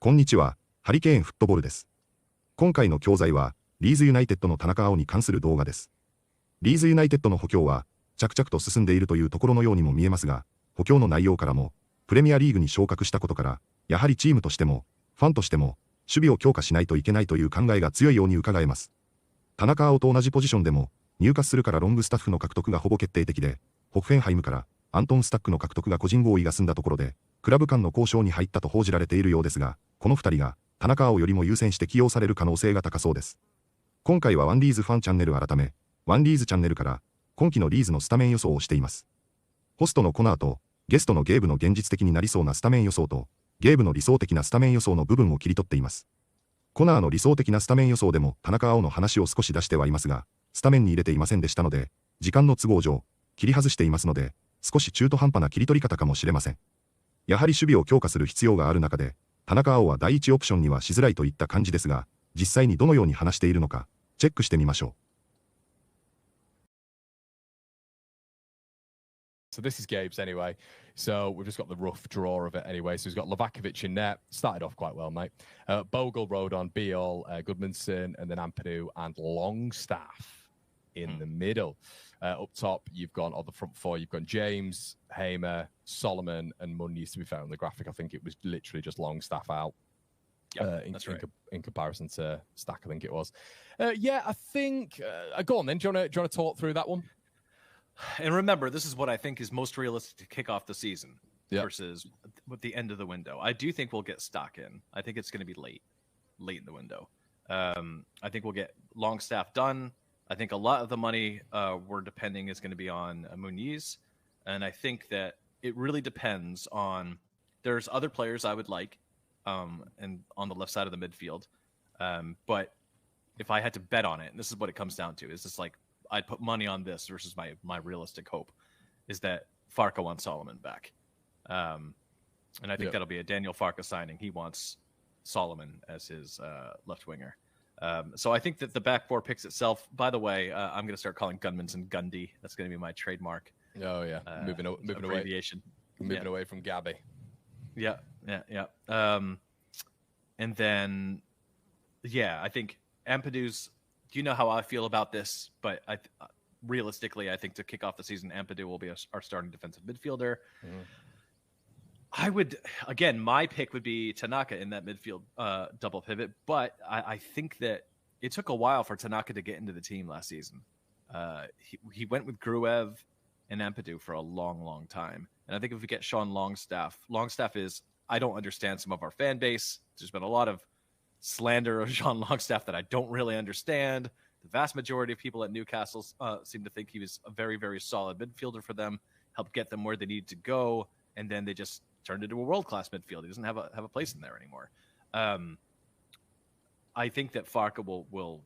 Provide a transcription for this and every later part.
こんにちは、ハリケーンフットボールです。今回の教材は、リーズユナイテッドの田中碧に関する動画です。リーズユナイテッドの補強は、着々と進んでいるというところのようにも見えますが、補強の内容からも、プレミアリーグに昇格したことから、やはりチームとしても、ファンとしても、守備を強化しないといけないという考えが強いように伺えます。田中碧と同じポジションでも、ニューカッスルからロングスタッフの獲得がほぼ決定的で、ホッフェンハイムから、アントンスタックの獲得が個人合意が済んだところで、クラブ間の交渉に入ったと報じられているようですが、この2人が、田中碧よりも優先して起用される可能性が高そうです。今回はワンリーズファンチャンネル改め、ワンリーズチャンネルから、今期のリーズのスタメン予想をしています。ホストのコナーと、ゲストのゲーブの現実的になりそうなスタメン予想と、ゲーブの理想的なスタメン予想の部分を切り取っています。コナーの理想的なスタメン予想でも田中碧の話を少し出してはいますが、スタメンに入れていませんでしたので、時間の都合上、切り外していますので、少し中途半端な切り取り方かもしれません。やはり守備を強化する必要がある中で、田中碧は第一オプションにはしづらいといった感じですが、実際にどのように話しているのか、チェックしてみましょう。So this is Gabe's anyway. So we've just got the rough draw of it anyway. So he's got Lovakovic in net. Started off quite well, mate. Bogle, Rodon, Beal, Goodmanson, and then Ampadu and Longstaff in the middle. Up top, you've got on the front four, you've got James, Hamer, Solomon, and Muniz. To be fair on the graphic, I think it was literally just Longstaff out. In comparison to Stack, I think it was. Yeah, I think. Go on then. Do you want to talk through that one? And remember, this is what I think is most realistic to kick off the season versus with the end of the window. I do think we'll get Stock in. I think it's going to be late in the window. I think we'll get Longstaff done. I think a lot of the money we're depending is going to be on Muniz. And I think that it really depends on, there's other players I would like and on the left side of the midfield. But if I had to bet on it, and this is what it comes down to, is just like, I'd put money on this versus my realistic hope is that Farka wants Solomon back. And I think that'll be a Daniel Farka signing. He wants Solomon as his left winger. So I think that the back four picks itself. By the way, I'm going to start calling Gunmans Gundy. That's going to be my trademark. Oh yeah, moving away from Gabe. Yeah. And then, I think Ampadu's. You know how I feel about this, but realistically, I think to kick off the season, Ampadu will be our starting defensive midfielder. I would, again, my pick would be Tanaka in that midfield double pivot, but I think that it took a while for Tanaka to get into the team last season. He went with Gruev and Ampadu for a long, long time. And I think if we get Sean Longstaff is, I don't understand some of our fan base. There's been a lot of slander of Sean Longstaff that I don't really understand. The vast majority of people at Newcastle seem to think he was a very, very solid midfielder for them, helped get them where they needed to go, and then they just turned into a world-class midfield. He doesn't have a place in there anymore. I think that Farka will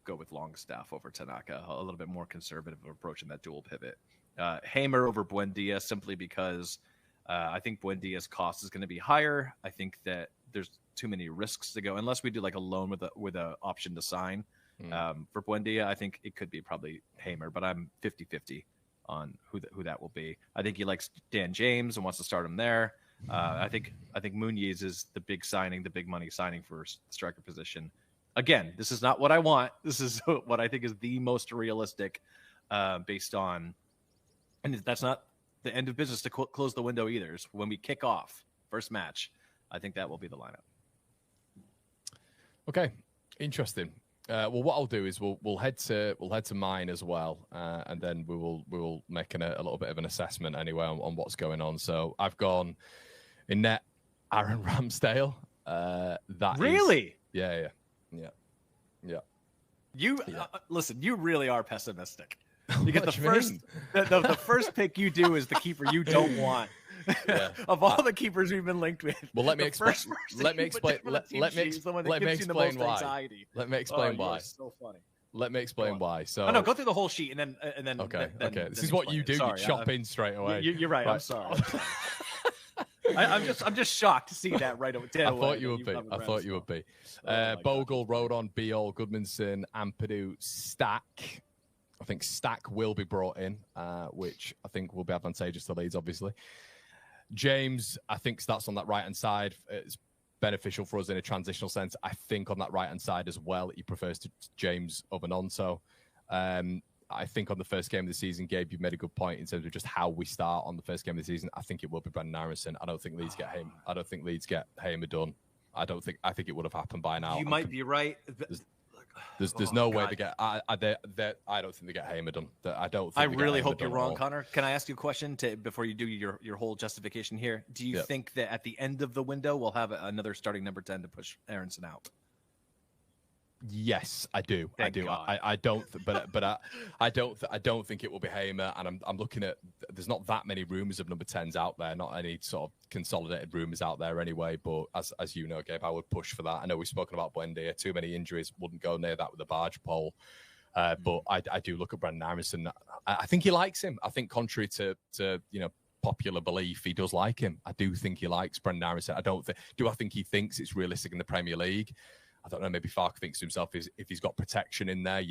go with Longstaff over Tanaka, a little bit more conservative approach in that dual pivot. Hamer over Buendia simply because I think Buendia's cost is going to be higher. I think that there's too many risks to go unless we do like a loan with a option to sign. For Buendia, I think it could be probably Hamer, but I'm 50-50 on who that will be. I think he likes Dan James and wants to start him there. I think Muniz is the big signing, the big money signing for striker position. Again, this is not what I want. This is what I think is the most realistic based on, and that's not the end of business to close the window either. It's when we kick off first match, I think that will be the lineup. Okay, interesting. Well, what I'll do is we'll head to mine as well, and then we will make a little bit of an assessment anyway on what's going on. So I've gone in net Aaron Ramsdale. That really? Yeah. You listen. You really are pessimistic. You get the first pick you do is the keeper you don't want. Yeah. Of all the keepers we've been linked with, well, let me explain why. Let me explain why. So funny. Let me explain why. So no, go through the whole sheet and then. Okay. This is what you do. You chop in straight away. You're right. I'm sorry. I'm just shocked to see that right away. I thought you would be. Bogle, Rodon, Beal, Goodmanson, Ampadu, Stack. I think Stack will be brought in, which I think will be advantageous to Leeds, obviously. James, I think, starts on that right-hand side. It's beneficial for us in a transitional sense. I think on that right-hand side as well, he prefers to James Obanonso. I think on the first game of the season, Gabe, you've made a good point in terms of just how we start on the first game of the season. I think it will be Brendan Aronson. I don't think Leeds get Hamer. I don't think Leeds get Hamer done. I think it would have happened by now. You might be right. There's no way they get. I don't think they get Hamer done. I don't. I really hope you're wrong, Conor. Can I ask you a question before you do your whole justification here? Do you think that at the end of the window we'll have another starting number 10 to push Aronson out? Yes, I do. Thank God. I don't. But I don't think it will be Hamer. And I'm looking at. There's not that many rumors of number 10s out there. Not any sort of consolidated rumors out there anyway. But as you know, Gabe, I would push for that. I know we've spoken about Buendia. Too many injuries, wouldn't go near that with a barge pole. But I do look at Brendan Aronson. I think he likes him. I think contrary to popular belief, he does like him. I do think he likes Brendan Aronson. I think he thinks it's realistic in the Premier League? I don't know, maybe Farke thinks to himself if he's got protection in there,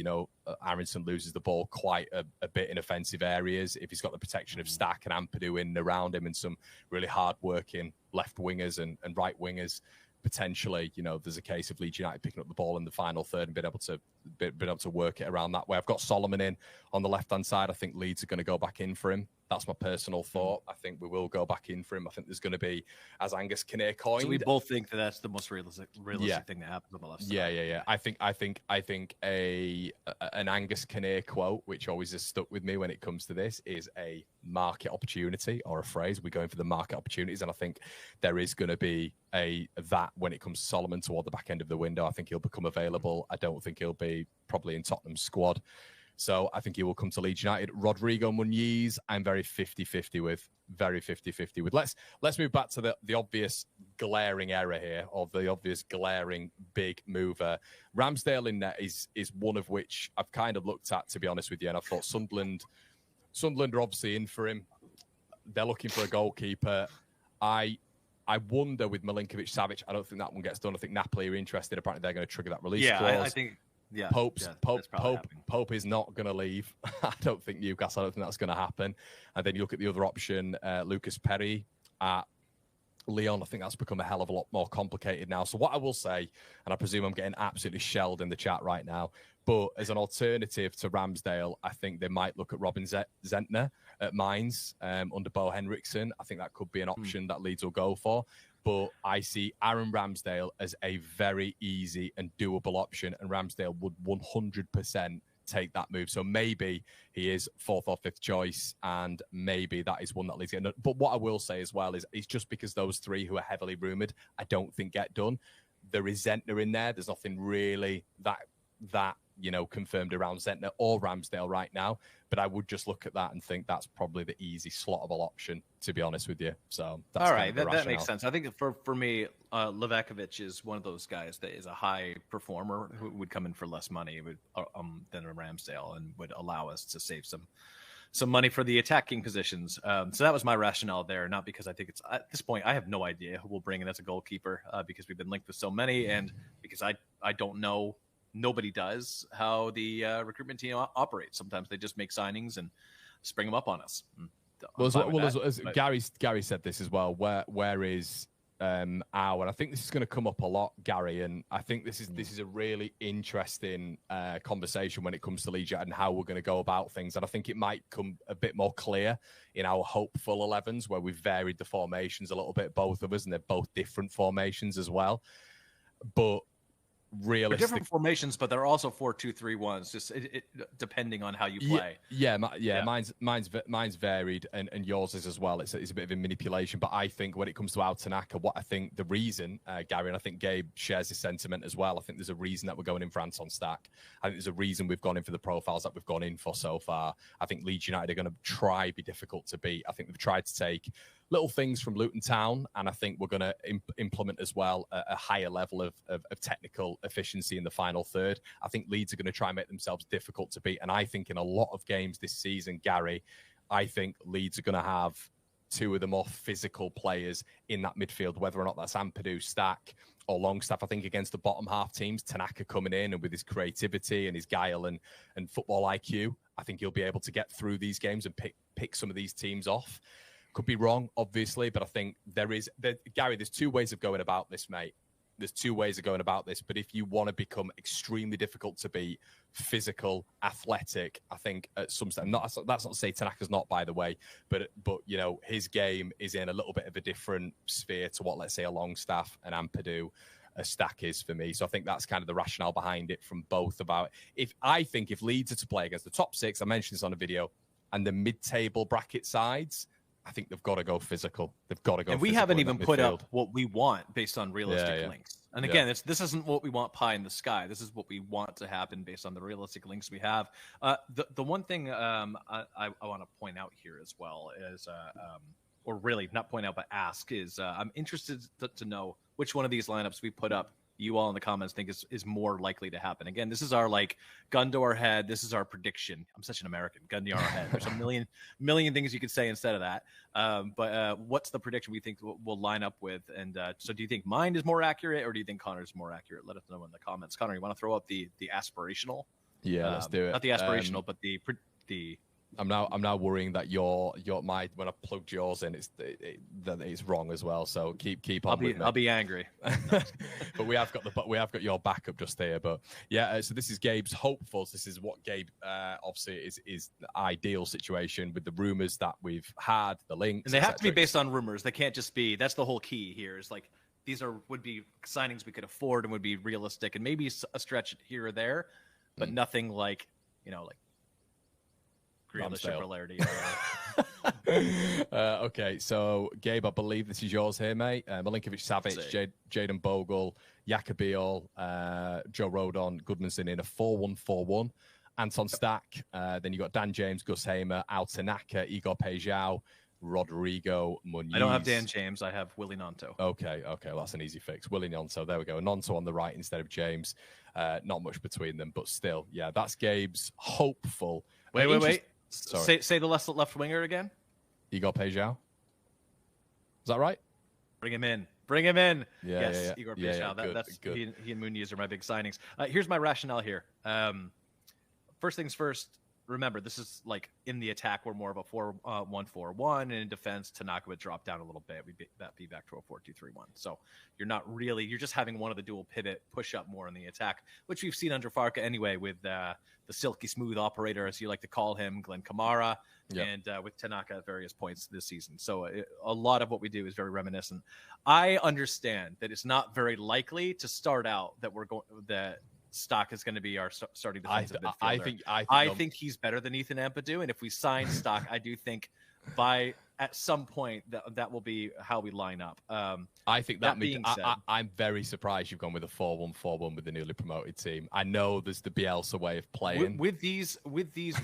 Aronson loses the ball quite a bit in offensive areas. If he's got the protection of Stack and Ampadu in and around him and some really hard-working left wingers and right wingers, potentially, there's a case of Leeds United picking up the ball in the final third and being able to work it around that way. I've got Solomon in on the left-hand side. I think Leeds are going to go back in for him. That's my personal thought. I think we will go back in for him. I think there's going to be, as Angus Kinnear coined. So we both think that's the most realistic thing that happens on the left side. Yeah. I think an Angus Kinnear quote, which always has stuck with me when it comes to this, is a market opportunity, or a phrase. We're going for the market opportunities, and I think there is going to be that when it comes to Solomon toward the back end of the window. I think he'll become available. I don't think he'll be probably in Tottenham's squad. So I think he will come to Leeds United. Rodrigo Muniz, I'm very 50-50 with. Very 50-50 with. Let's move back to the obvious glaring error here, or the obvious glaring big mover. Ramsdale in net is one of which I've kind of looked at, to be honest with you, and I thought Sunderland are obviously in for him. They're looking for a goalkeeper. I wonder with Milinkovic-Savic, I don't think that one gets done. I think Napoli are interested. Apparently they're going to trigger that release clause. I think... Yeah, Pope is not going to leave. I don't think Newcastle. I don't think that's going to happen. And then you look at the other option, Lucas Perry at Lyon. I think that's become a hell of a lot more complicated now. So what I will say, and I presume I'm getting absolutely shelled in the chat right now, but as an alternative to Ramsdale, I think they might look at Robin Zentner at Mainz under Bo Henriksen. I think that could be an option that Leeds will go for. But I see Aaron Ramsdale as a very easy and doable option, and Ramsdale would 100% take that move. So maybe he is fourth or fifth choice, and maybe that is one that Leeds get. But what I will say as well is it's just because those three who are heavily rumoured, I don't think get done. There is Zentner in there. There's nothing really that confirmed around Zentner or Ramsdale right now. But I would just look at that and think that's probably the easy slottable option, to be honest with you. So that's all right. That makes sense. I think for me, Livakovic is one of those guys that is a high performer who would come in for less money than a Ramsdale, and would allow us to save some money for the attacking positions. So that was my rationale there, not because I think it's at this point, I have no idea who we'll bring in as a goalkeeper because we've been linked with so many, and because I don't know. Nobody does how the recruitment team operates. Sometimes they just make signings and spring them up on us. As Gary said this as well. Where is and I think this is going to come up a lot, Gary, and I think this is a really interesting conversation when it comes to Leeds United and how we're going to go about things. And I think it might come a bit more clear in our hopeful 11s, where we've varied the formations a little bit, both of us, and they're both different formations as well. But realistic, they're different formations, but they're also 4-2-3-1s. Just depending on how you play. Mine's varied, and yours is as well. It's a bit of a manipulation, but I think when it comes to Al Tanaka, what I think the reason, Gary, and I think Gabe shares this sentiment as well. I think there's a reason that we're going in for Anton Stack. I think there's a reason we've gone in for the profiles that we've gone in for so far. I think Leeds United are going to try be difficult to beat. I think they've tried to take little things from Luton Town, and I think we're going to implement as well a higher level of technical efficiency in the final third. I think Leeds are going to try and make themselves difficult to beat, and I think in a lot of games this season, Gary, I think Leeds are going to have two of the more physical players in that midfield, whether or not that's Ampadu, Stack, or Longstaff. I think against the bottom half teams, Tanaka coming in and with his creativity and his guile and football IQ, I think he'll be able to get through these games and pick some of these teams off. Could be wrong, obviously, but I think Gary, there's two ways of going about this, mate. there's two ways of going about this. But if you want to become extremely difficult to beat, physical, athletic, I think at some stage, that's not to say Tanaka's not, by the way, but you know, his game is in a little bit of a different sphere to what, let's say, a Longstaff and Ampadu, a Stack is for me. So I think that's kind of the rationale behind it from both. About if Leeds are to play against the top six, I mentioned this on a video, and the mid-table bracket sides, I think they've got to go physical. They've got to go. And we haven't even put up what we want based on realistic links. And again, this isn't what we want pie in the sky. This is what we want to happen based on the realistic links we have. The one thing I want to point out here as well is, or really not point out but ask, is I'm interested to know which one of these lineups we put up you all in the comments think is more likely to happen. Again, this is our like gun to our head. This is our prediction. I'm such an American. Gun to our head. There's a million things you could say instead of that. But what's the prediction we think we'll line up with? And so do you think mine is more accurate, or do you think Connor's more accurate? Let us know in the comments. Connor, you want to throw up the aspirational? Yeah, let's do it. Not the aspirational, but the I'm now worrying that when I plugged yours in, that it's wrong as well. So keep on. I'll be angry. But we have got your backup just here. But yeah, so this is Gabe's hopefuls. This is what Gabe obviously is the ideal situation with the rumors that we've had, the links, and they have to be based on rumors. They can't just be. That's the whole key here. Is like these would be signings we could afford and would be realistic, and maybe a stretch here or there, but nothing like Similarity. Okay, so Gabe, I believe this is yours here, mate. Milinkovic-Savic, Jaden Bogle, Jakobiol, Joe Rodon, Goodmanson in a 4-1-4-1. Anton Stack. Then you got Dan James, Gus Hamer, Al Tanaka, Igor Pejao, Rodrigo Munoz. I don't have Dan James. I have Willie Nonto. Okay. Well, that's an easy fix. Willie Nonto. There we go. Nonto on the right instead of James. Not much between them, but still, yeah, that's Gabe's hopeful. Wait. Say the left winger again. Igor Pejao. Is that right? Bring him in. Yeah. Igor Pejao. That's good. He and Munoz are my big signings. Here's my rationale here. First things first. Remember, this is like in the attack, we're more of a 4-1-4-1, and in defense, Tanaka would drop down a little bit. We'd be back to a 4-2-3-1. So you're just having one of the dual pivot push up more in the attack, which we've seen under Farka anyway with the silky smooth operator, as you like to call him, Glenn Kamara, and with Tanaka at various points this season. So a lot of what we do is very reminiscent. I understand that it's not very likely to start out that Stock is going to be our starting defensive midfielder. I think he's better than Ethan Ampadu, and if we sign Stock, I do think at some point that will be how we line up. I think I'm very surprised you've gone with a 4-1-4-1 with the newly promoted team. I know there's the Bielsa way of playing with these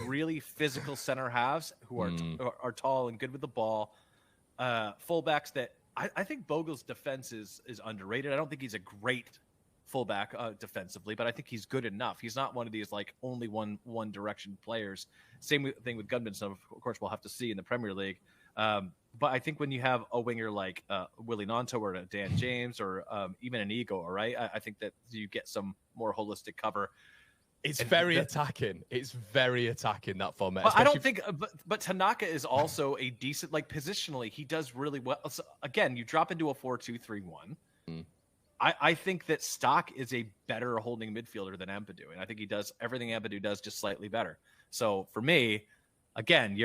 really physical center halves who are tall and good with the ball, fullbacks that I think Bogle's defense is underrated. I don't think he's a great fullback defensively, but I think he's good enough. He's not one of these like only one direction players. Same thing with Gunman. So of course we'll have to see in the Premier League. But I think when you have a winger like Willie Nonto or a Dan James or even an Ego, right? I think that you get some more holistic cover. It's very attacking. It's very attacking, that format. But I don't think. But Tanaka is also a decent, like positionally, he does really well. So again, you drop into a 4-2-3-1. I think that Stock is a better holding midfielder than Ampadu, and I think he does everything Ampadu does just slightly better. So for me, again,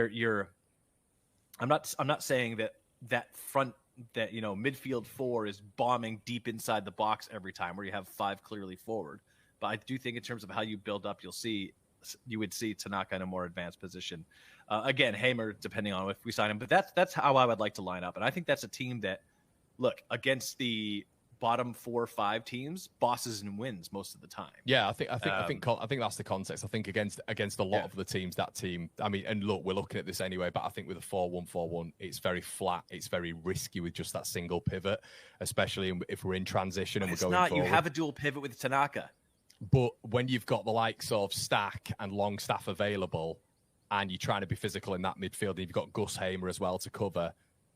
I'm not saying that front midfield four is bombing deep inside the box every time where you have five clearly forward. But I do think in terms of how you build up, you would see Tanaka in a more advanced position. Again, Hamer, depending on if we sign him, but that's how I would like to line up, and I think that's a team that, look, against the bottom 4 or 5 teams, bosses and wins most of the time. Yeah, I think that's the context. I think against a lot of the teams, that team. I mean, and look, we're looking at this anyway, but I think with a 4-1-4-1, it's very flat. It's very risky with just that single pivot, especially if we're in transition and we're going forward. You have a dual pivot with Tanaka, but when you've got the likes of Stack and Longstaff available, and you're trying to be physical in that midfield, and you've got Gus Hamer as well to cover,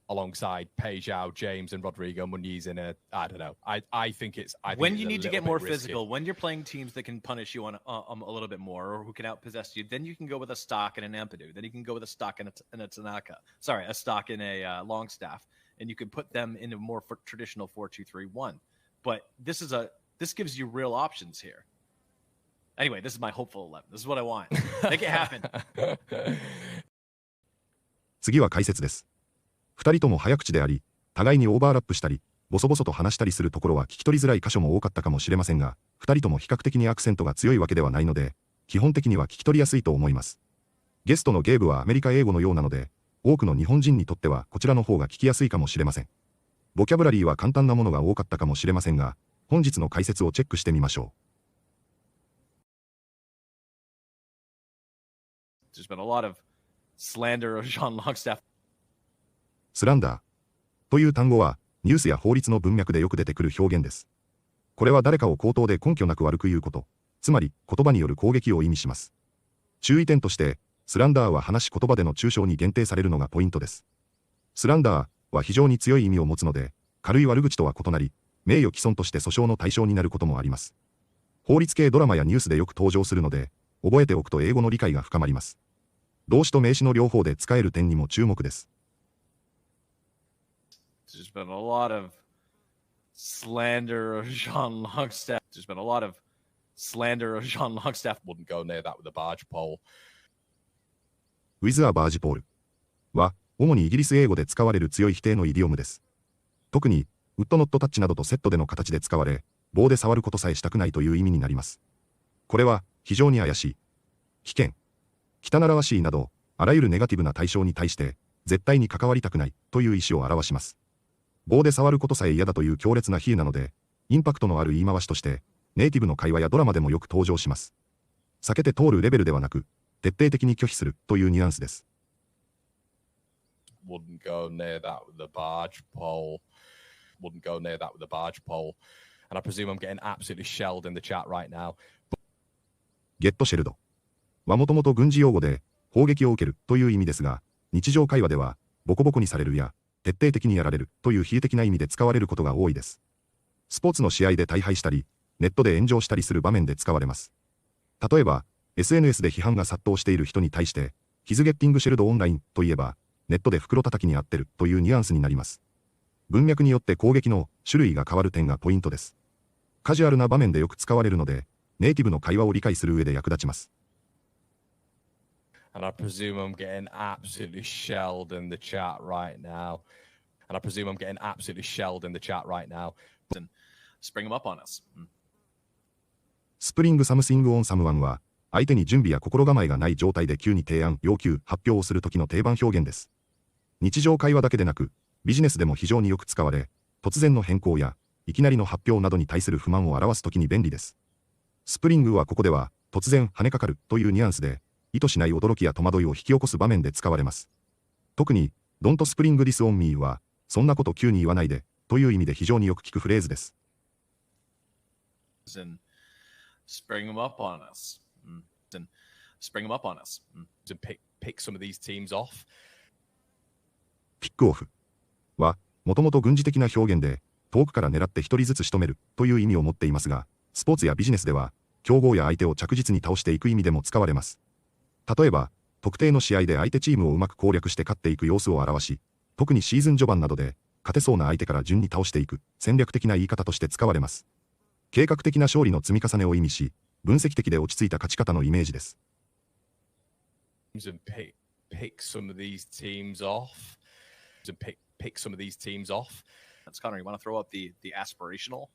alongside Pejao, James, and Rodrigo Munoz in I don't know. I think when you need to get more physical, when you're playing teams that can punish you on a little bit more, or who can outpossess you, then you can go with a Stock and an Ampadu. Then you can go with a Stock and a Tanaka. Sorry, a Stock and a Longstaff, and you can put them in a more traditional 4-2-3-1. But this gives you real options here. Anyway, this is my hopeful 11. This is what I want. Make it happen. 次は解説です。二人とも早口であり、互いにオーバーラップしたり、ボソボソと話したりするところは聞き取りづらい箇所も多かったかもしれませんが、二人とも比較的にアクセントが強いわけではないので、基本的には聞き取りやすいと思います。ゲストのゲーブはアメリカ英語のようなので、多くの日本人にとってはこちらの方が聞きやすいかもしれません。ボキャブラリーは簡単なものが多かったかもしれませんが、本日の解説をチェックしてみましょう。There's been a lot of slander of John Longstaff. スランダーという単語はニュースや法律の文脈でよく出てくる表現です。これは誰かを口頭で根拠なく悪く言うこと、つまり言葉による攻撃を意味します。注意点として、スランダーは話し言葉での中傷に限定されるのがポイントです。スランダーは非常に強い意味を持つので、軽い悪口とは異なり、名誉毀損として訴訟の対象になることもあります。法律系ドラマやニュースでよく登場するので、覚えておくと英語の理解が深まります。動詞と名詞の両方で使える点にも注目です。There's been a lot of slander of John Longstaff. There's been a lot of slander of John Longstaff. Wouldn't go near that with a barge pole. with a barge pole は、主にイギリス英語で使われる強い否定のイディオムです。特に、ウッドノットタッチなどとセットでの形で使われ、棒で触ることさえしたくないという意味になります。これは、非常に怪しい、危険、汚らわしいなど、あらゆるネガティブな対象に対して、絶対に関わりたくないという意思を表します。棒で触ることさえ嫌だという強烈な比喩なので、インパクトのある言い回しとして、ネイティブの会話やドラマでもよく登場します。避けて通るレベルではなく、徹底的に拒否するというニュアンスです。Wouldn't go near that with a barge pole. Wouldn't go near that with a barge pole. And I presume I'm getting absolutely shelled in the chat right now. Get shelled はもともと軍事用語で、砲撃を受けるという意味ですが、日常会話では、ボコボコにされるや、徹底的にやられるという比喩的な意味で使われることが多いです。スポーツの試合で大敗したり、ネットで炎上したりする場面で使われます。例えば、SNS で批判が殺到している人に対して、He's getting shelled online と言えば、ネットで袋叩きにあってるというニュアンスになります。文脈によって攻撃の種類が変わる点がポイントです。カジュアルな場面でよく使われるので、ネイティブの会話を理解する上で役立ちます。And I presume I'm getting absolutely shelled in the chat right now. And I presume I'm getting absolutely shelled in the chat right now. Spring them up on us. Spring something on someone は、相手に準備や心構えがない状態で急に提案、要求、発表をするときの定番表現です。日常会話だけでなく、ビジネスでも非常によく使われ、突然の変更や、いきなりの発表などに対する不満を表すときに便利です。スプリングはここでは、突然跳ねかかるというニュアンスで、意図しない驚きや戸惑いを引き起こす場面で使われます。特に、Don't spring this on me は、そんなこと急に言わないで、という意味で非常によく聞くフレーズです。Spring them up on us. Spring them up on us. To pick some of these teams off. ピックオフは、もともと軍事的な表現で、遠くから狙って一人ずつ仕留めるという意味を持っていますが、スポーツやビジネスでは、競合や相手を着実に倒していく意味でも使われます。例えば、特定の試合で相手チームをうまく攻略して勝っていく様子を表し、特にシーズン序盤などで、勝てそうな相手から順に倒していく戦略的な言い方として使われます。計画的な勝利の積み重ねを意味し、分析的で落ち着いた勝ち方のイメージです。Pick some of these teams off. Pick some of these teams off. That's Conor. You want to throw up the aspirational?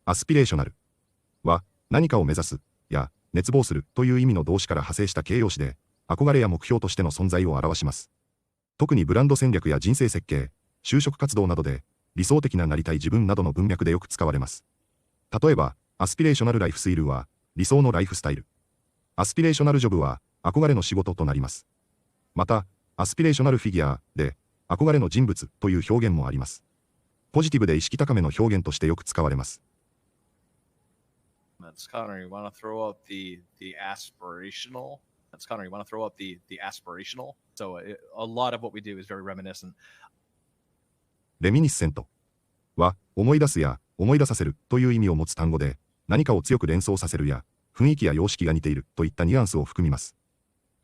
アスピレーショナルは何かを目指すや熱望するという意味の動詞から派生した形容詞で憧れや目標としての存在を表します。特にブランド戦略や人生設計、就職活動などで理想的ななりたい自分などの文脈でよく使われます。例えば、アスピレーショナルライフスタイルは理想のライフスタイル。アスピレーショナルジョブは憧れの仕事となります。また、アスピレーショナルフィギュアで憧れの人物という表現もあります。ポジティブで意識高めの表現としてよく使われます。That's Conor. You want to throw up the aspirational? That's Conor. You want to throw up the aspirational? So a lot of what we do is very reminiscent. レミニッセントは思い出すや思い出させるという意味を持つ単語で何かを強く連想させるや雰囲気や様式が似ているといったニュアンスを含みます。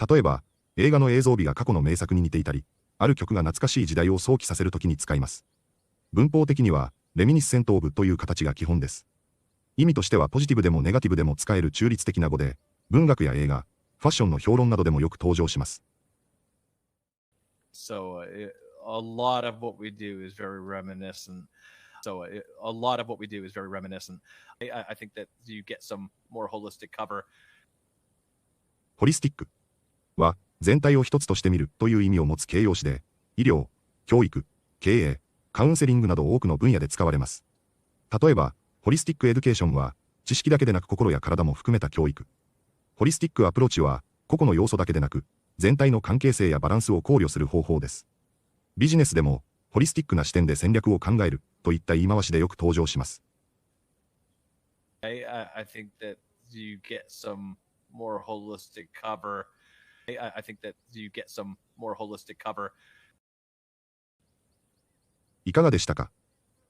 例えば、映画の映像美が過去の名作に似ていたり、ある曲が懐かしい時代を想起させるときに使います。文法的には、レミニッセントオブという形が基本です。意味としてはポジティブでもネガティブでも使える中立的な語で、文学や映画、ファッションの評論などでもよく登場します。So a lot of what we do is very reminiscent. A lot of what we do is very reminiscent. I think that you get some more holistic cover. ホリスティックは全体を一つとして見るという意味を持つ形容詞で、医療、教育、経営、カウンセリングなど多くの分野で使われます。例えば、ホリスティックエデュケーションは知識だけでなく心や体も含めた教育。ホリスティックアプローチは個々の要素だけでなく、全体の関係性やバランスを考慮する方法です。ビジネスでも、ホリスティックな視点で戦略を考えるといった言い回しでよく登場します。I think that you get some more holistic cover. I think that you get some more holistic cover. いかがでしたか？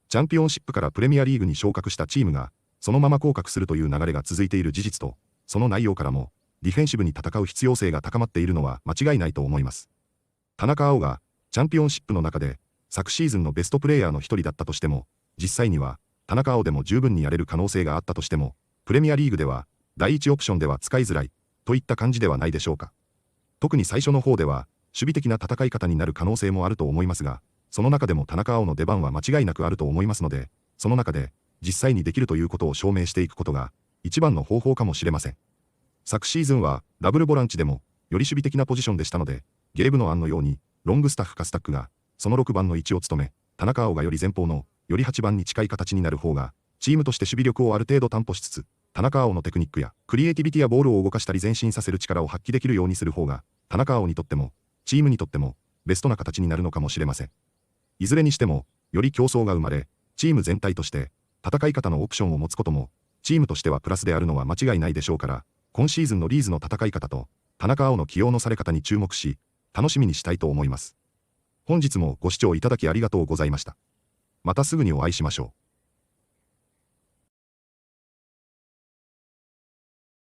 チャンピオンシップからプレミアリーグに昇格したチームが、そのまま降格するという流れが続いている事実と、その内容からも、ディフェンシブに戦う必要性が高まっているのは間違いないと思います。田中碧が、チャンピオンシップの中で、昨シーズンのベストプレイヤーの一人だったとしても、実際には、田中碧でも十分にやれる可能性があったとしても、プレミアリーグでは、第一オプションでは使いづらい、といった感じではないでしょうか。特に最初の方では、守備的な戦い方になる可能性もあると思いますが、その中でも田中碧の出番は間違いなくあると思いますので、その中で、実際にできるということを証明していくことが、一番の方法かもしれません。昨シーズンは、ダブルボランチでも、より守備的なポジションでしたので、ゲーブの案のように、ロングスタッフかスタックが、その6番の位置を務め、田中碧がより前方の、より8番に近い形になる方が、チームとして守備力をある程度担保しつつ、田中碧のテクニックや、クリエイティビティやボールを動かしたり前進させる力を発揮できるようにする方が、田中碧にとっても、チームにとっても、ベストな形になるのかもしれません。いずれにしても、より競争が生まれ、チーム全体として、戦い方のオプションを持つことも、チームとしてはプラスであるのは間違いないでしょうから、今シーズンのリーズの戦い方と、田中碧の起用のされ方に注目し、楽しみにしたいと思います。本日もご視聴いただきありがとうございました。またすぐにお会いしましょう。